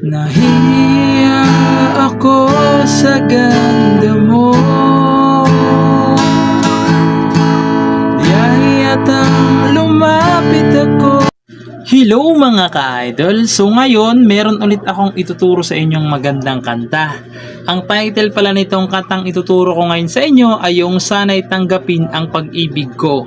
Nahiya ako sa ganda mo, di yatang lumapit ako. Hello mga ka-idol! So ngayon, meron ulit akong ituturo sa inyong magandang kanta. Ang title pala nitong kantang ituturo ko ngayon sa inyo ay yung Sana'y Tanggapin ang Pag-ibig Ko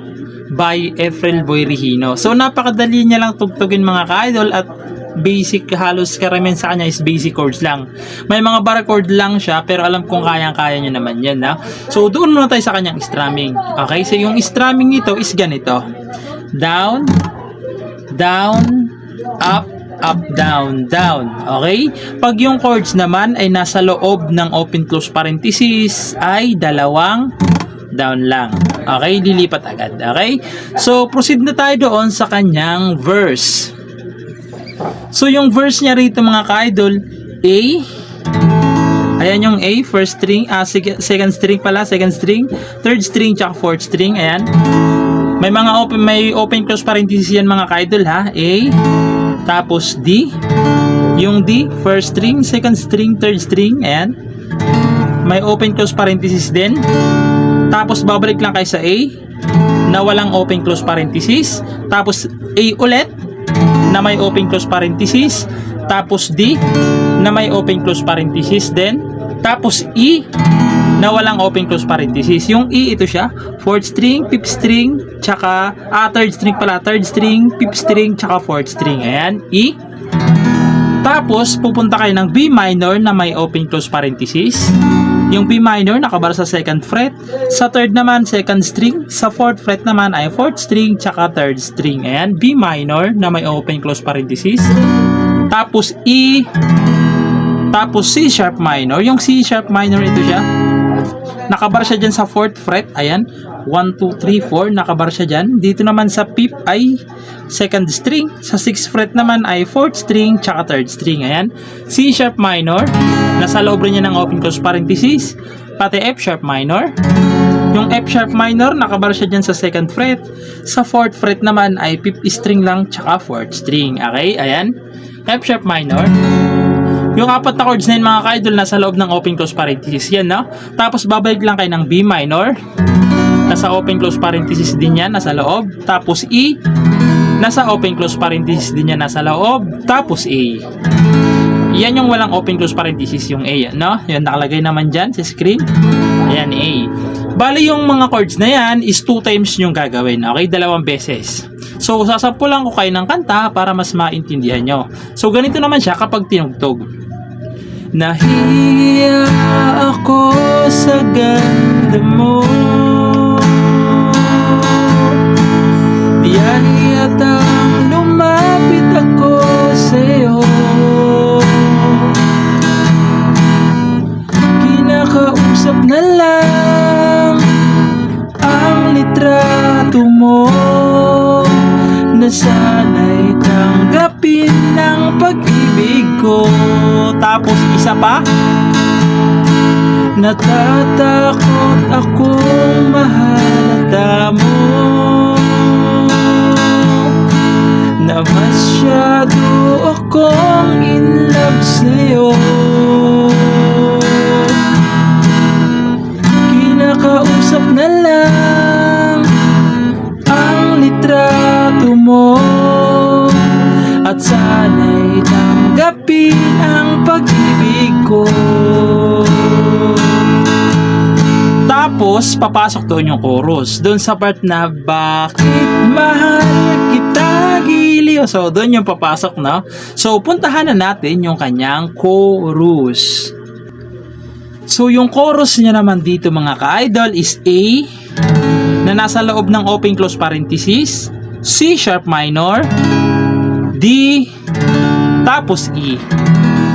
by Efrel Boy Regino. So napakadali niya lang tugtugin mga ka-idol at basic, halos karamihan sa kanya is basic chords lang. May mga bar chord lang siya pero alam kong kayang-kaya nyo naman yan. Ha? So doon muna tayo sa kanyang strumming. Okay, so yung strumming nito is ganito. Down, down, up, up, down, down. Okay? Pag yung chords naman ay nasa loob ng open close parenthesis ay dalawang down lang. Okay? Lilipat agad. Okay? So proceed na tayo doon sa kanyang verse. So yung verse niya rito mga ka-idol, A. Ayan yung A, first string, second string pala, second string, third string, tsaka fourth string. Ayan. May open close parenthesis yan mga ka-idol ha. A, tapos D. Yung D, first string, second string, third string. Ayan. May open close parenthesis din. Tapos babalik lang kayo sa A na walang open close parenthesis. Tapos A ulit na may open close parenthesis, tapos D na may open close parenthesis din, tapos E na walang open close parenthesis. Yung E ito siya, fourth string, fifth string, tsaka third string pala, third string, fifth string, tsaka fourth string. Ayan, E. Tapos pupunta kayo ng B minor na may open close parenthesis. Yung B minor nakabara sa second fret, sa third naman second string, sa fourth fret naman ay fourth string tsaka third string. Ayan, B minor na may open close parenthesis. Tapos E, tapos C sharp minor. Yung C sharp minor ito siya. Nakabara siya dyan sa fourth fret. Ayan, 1, 2, 3, 4. Nakabara siya dyan. Dito naman sa fifth ay second string. Sa sixth fret naman ay fourth string tsaka third string. Ayan, C sharp minor. Nasa loob rin niya ng open close parenthesis. Pati F sharp minor. Yung F sharp minor, nakabara siya dyan sa second fret. Sa fourth fret naman ay fifth string lang tsaka fourth string. Okay, ayan. F sharp minor. Yung apat na chords na yun mga ka-idol nasa loob ng open close parenthesis yan, no? Tapos babalik lang kayo ng B minor. Nasa open close parenthesis din yan, nasa loob. Tapos E. Nasa open close parenthesis din yan, nasa loob. Tapos A. Yan yung walang open close parenthesis, yung A, no? Yan nakalagay naman dyan sa screen. Ayan, A. Bali yung mga chords na yan is 2 times yung gagawin, okay? 2 beses. So, sasampulan ko kayo ng kanta para mas maintindihan nyo. So, ganito naman siya kapag tinugtog. Nahiya ako sa ganda mo, di yatang lumapit ako sa'yo. Kinakausap na lang ang litrato mo, na sana'y tanggapin ng pag-ibig ko. Tapos isa pa, natatakot akong mahalata mo, na masyado akong in love sa'yo. Kinakausap na lang ang litrato mo, at sana'y tanggapin ang pag-ibig ko. Tapos papasok doon yung chorus, doon sa part na bakit mahal kita giliw. So doon yung papasok, no? So puntahan na natin yung kanyang chorus. So yung chorus niya naman dito mga ka-idol is A na nasa loob ng open close parenthesis, C sharp minor, D, tapos E.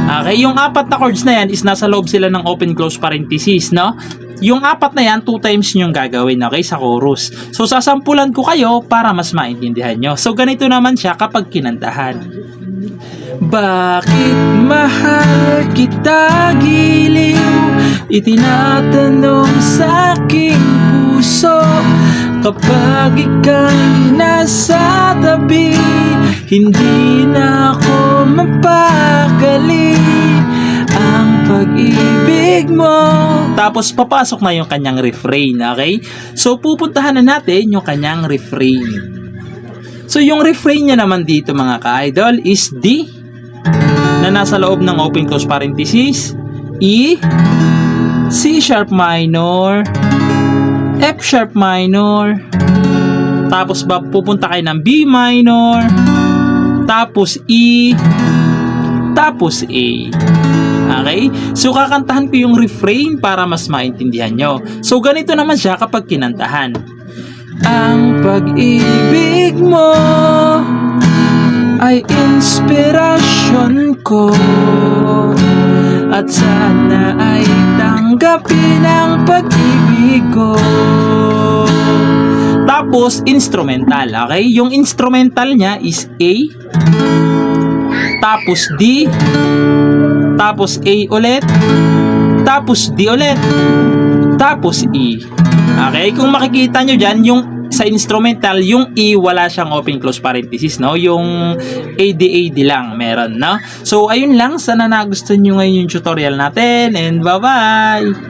Okay, yung apat na chords na yan is nasa loob sila ng open close parenthesis, no? Yung apat na yan, 2 times nyo yung gagawin, okay, sa chorus. So sasampulan ko kayo para mas maintindihan nyo. So ganito naman siya kapag kinantahan. Bakit mahal kita giliw, itinatanong sa aking puso, Kapag ika'y nasa tabi, hindi na ako mapakali. Ang pag-ibig mo. Tapos papasok na yung kanyang refrain, okay? So pupuntahan na natin yung kanyang refrain. So yung refrain niya naman dito mga ka-idol is D na nasa loob ng open close parenthesis, E, C sharp minor, F sharp minor, tapos pupunta kayo ng B minor, tapos E, tapos A. Okay? So, kakantahan ko yung refrain para mas maintindihan nyo. So, ganito naman siya kapag kinantahan. Ang pag-ibig mo ay inspirasyon ko, at sana ay tanggapin ang pag-ibig ko. Tapos, instrumental. Okay? Yung instrumental niya is A, tapos D, tapos A ulit, tapos D ulit, tapos E. Okay? Kung makikita nyo dyan, yung sa instrumental, yung E wala siyang open close parenthesis, no? Yung AD lang meron, no? So, ayun lang. Sana nagustuhan nyo ngayon yung tutorial natin, and bye-bye!